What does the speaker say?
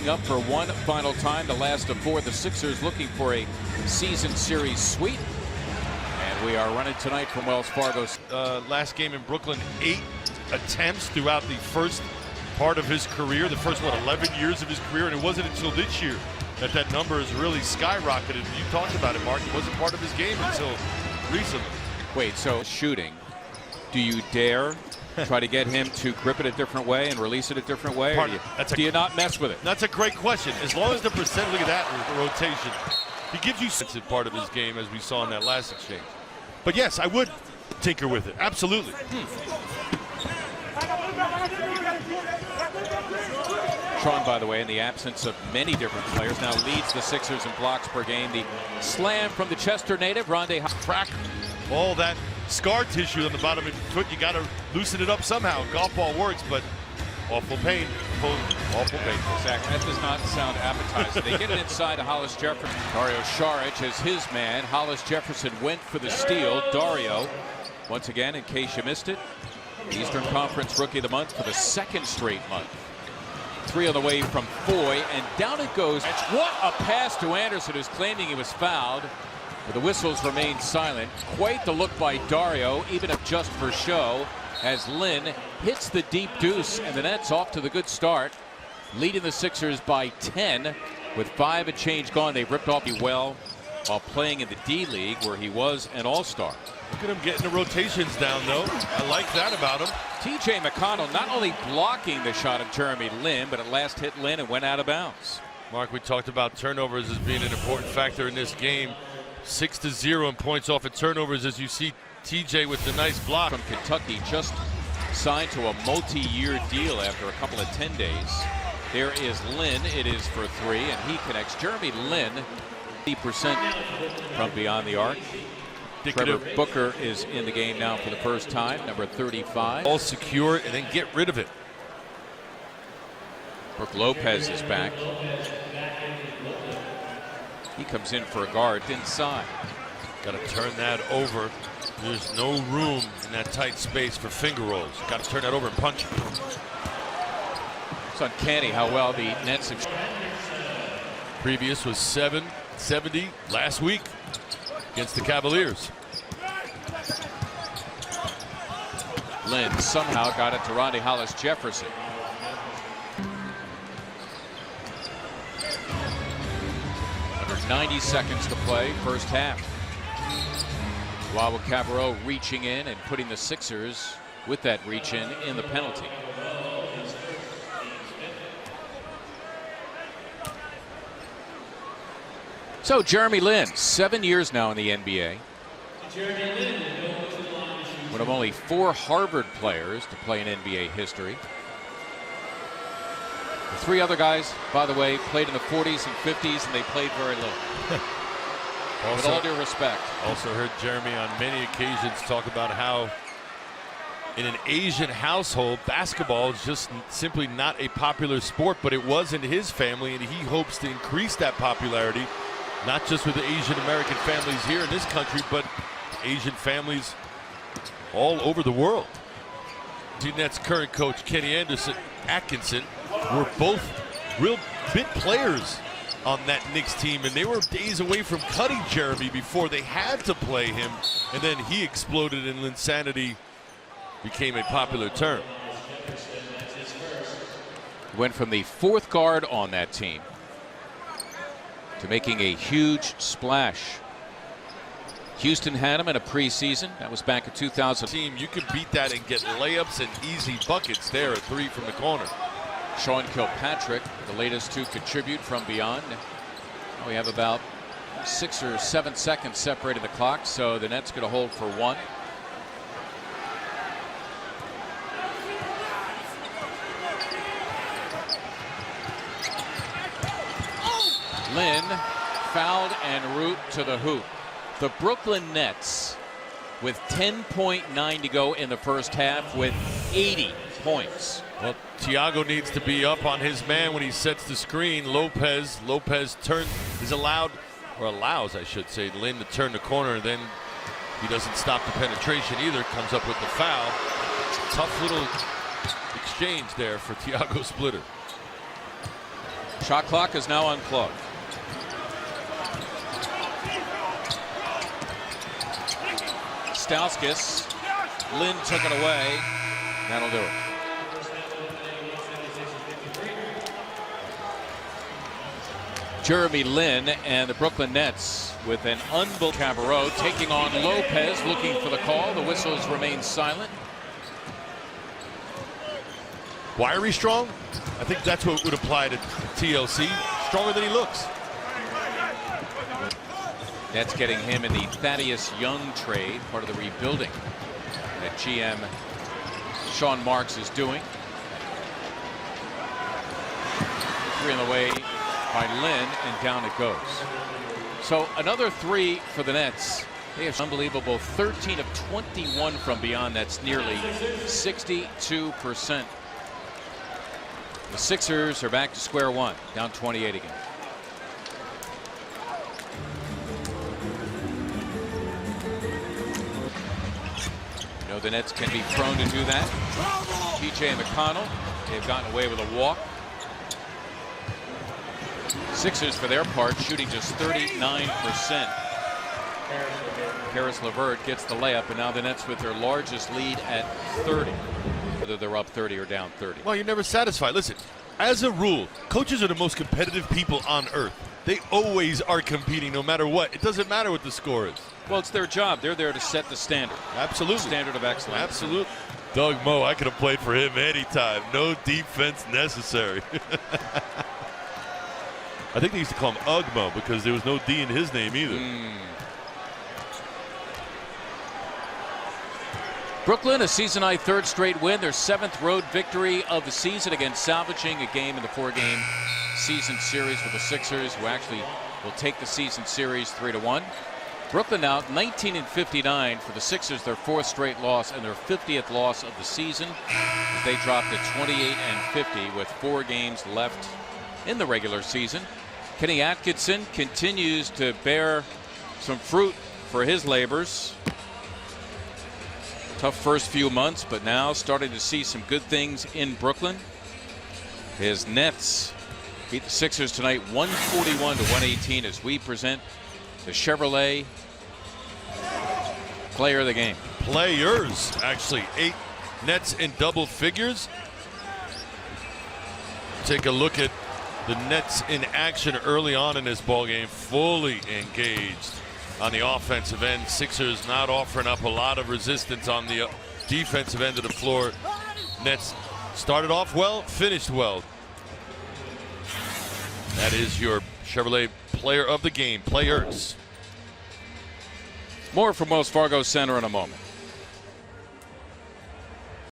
heating up for one final time, the last of four. The Sixers looking for a season series sweep. And we are running tonight from Wells Fargo. Last game in Brooklyn, 8 attempts throughout the first part of his career, the first, 11 years of his career, and it wasn't until this year that number has really skyrocketed. You talked about it, Mark. It wasn't part of his game until recently. Wait, so shooting, do you dare try to get him to grip it a different way and release it a different way? Or do you not mess with it? That's a great question. As long as the percent, look at that rotation. He gives you such a part of his game, as we saw in that last exchange. But yes, I would tinker with it. Absolutely. Sean, by the way, in the absence of many different players, now leads the Sixers in blocks per game. The slam from the Chester native, Rondae. Crack all that scar tissue on the bottom of your foot. You got to loosen it up somehow. Golf ball works, but awful pain. Awful pain. Exactly. That does not sound appetizing. They get it inside to Hollis Jefferson. Dario Saric is his man. Hollis Jefferson went for the steal. Dario, once again, in case you missed it, Eastern Conference Rookie of the Month for the second straight month. 3 on the way from Foy, and down it goes. What a pass to Anderson, who's claiming he was fouled. But the whistles remain silent. Quite the look by Dario, even if just for show, as Lynn hits the deep deuce, and the Nets off to the good start, leading the Sixers by 10 with 5 and change gone. They've ripped off well while playing in the D-League, where he was an all-star. Look at him getting the rotations down, though. I like that about him. T.J. McConnell not only blocking the shot of Jeremy Lin, but at last hit Lin and went out of bounds. Mark, we talked about turnovers as being an important factor in this game. 6-0 in points off of turnovers, as you see T.J. with the nice block. From Kentucky, just signed to a multi-year deal after a couple of 10 days. There is Lin. It is for 3, and he connects. Jeremy Lin, 80% from beyond the arc. Trevor Booker is in the game now for the first time, number 35. All secure and then get rid of it. Brook Lopez is back. He comes in for a guard inside. Got to turn that over. There's no room in that tight space for finger rolls. Got to turn that over and punch it. It's uncanny how well the Nets have. Previous was 770 last week against the Cavaliers. Lynn somehow got it to Rondae Hollis Jefferson. Under 90 seconds to play, first half. Wawa Cabarrot reaching in and putting the Sixers with that reach in the penalty. So Jeremy Lin, 7 years now in the NBA. One of only 4 Harvard players to play in NBA history. The 3 other guys, by the way, played in the 40s and 50s, and they played very little. With all due respect. Also heard Jeremy on many occasions talk about how in an Asian household, basketball is just simply not a popular sport, but it was in his family, and he hopes to increase that popularity, not just with the Asian American families here in this country, but Asian families all over the world. The Nets' current coach, Kenny Atkinson, were both real big players on that Knicks team, and they were days away from cutting Jeremy before they had to play him, and then he exploded and Linsanity became a popular term. Went from the 4th guard on that team to making a huge splash. Houston had him in a preseason. That was back in 2000. Team, you could beat that and get layups and easy buckets there at 3 from the corner. Sean Kilpatrick, the latest to contribute from beyond. We have about 6 or 7 seconds separating the clock, so the Nets going to hold for 1. Lynn fouled en route to the hoop. The Brooklyn Nets with 10.9 to go in the first half with 80 points. Well, Thiago needs to be up on his man when he sets the screen. Lopez allows, I should say, Lynn to turn the corner, and then he doesn't stop the penetration either, comes up with the foul. Tough little exchange there for Thiago Splitter. Shot clock is now unplugged. Stauskas. Lynn took it away. That'll do it. Jeremy Lin and the Brooklyn Nets with an unbelievable Cabarrot taking on Lopez, looking for the call. The whistles remain silent. Wiry strong? I think that's what would apply to TLC. Stronger than he looks. Nets getting him in the Thaddeus Young trade, part of the rebuilding that GM Sean Marks is doing. 3 on the way by Lynn, and down it goes. So another 3 for the Nets. They have unbelievable 13 of 21 from beyond. That's nearly 62%. The Sixers are back to square one, down 28 again. You know the Nets can be prone to do that. TJ McConnell, they've gotten away with a walk. Sixers, for their part, shooting just 39%. Karis LeVert gets the layup, and now the Nets with their largest lead at 30. Whether they're up 30 or down 30. Well, you're never satisfied. Listen, as a rule, coaches are the most competitive people on earth. They always are competing no matter what. It doesn't matter what the score is. Well, it's their job. They're there to set the standard. Absolutely. Standard of excellence. Absolutely. Doug Moe, I could have played for him anytime. No defense necessary. I think they used to call him Ugmo because there was no D in his name either. Brooklyn, a season-high 3rd straight win, their 7th road victory of the season, again salvaging a game in the 4-game season series with the Sixers, who actually will take the season series 3-1. Brooklyn now 19-59 for the Sixers, their 4th straight loss and their 50th loss of the season, as they dropped to 28-50 with 4 games left in the regular season. Kenny Atkinson continues to bear some fruit for his labors. Tough first few months, but now starting to see some good things in Brooklyn. His Nets beat the Sixers tonight 141-118 as we present the Chevrolet Player of the Game. Players, actually. 8 Nets in double figures. Take a look at the Nets in action early on in this ballgame, fully engaged on the offensive end. Sixers not offering up a lot of resistance on the defensive end of the floor. Nets started off well, finished well. That is your Chevrolet Player of the Game. Players. More from Wells Fargo Center in a moment.